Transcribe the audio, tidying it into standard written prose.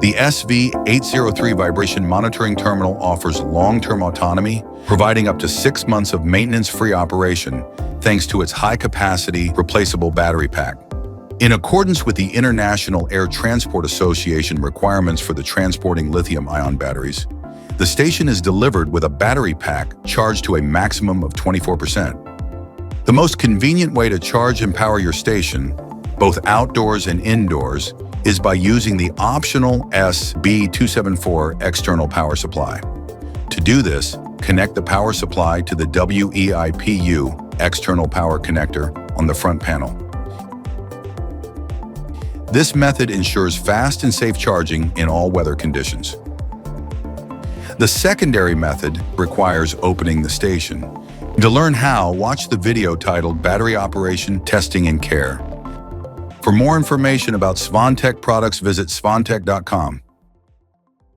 The SV803 vibration monitoring terminal offers long-term autonomy, providing up to 6 months of maintenance-free operation thanks to its high-capacity, replaceable battery pack. In accordance with the International Air Transport Association requirements for the transporting lithium-ion batteries, the station is delivered with a battery pack charged to a maximum of 24%. The most convenient way to charge and power your station, both outdoors and indoors, is by using the optional SB274 external power supply. To do this, connect the power supply to the WEIPU external power connector on the front panel. This method ensures fast and safe charging in all weather conditions. The secondary method requires opening the station. To learn how, watch the video titled Battery Operation, Testing and Care. For more information about SVANTEK products, visit SVANTEK.com.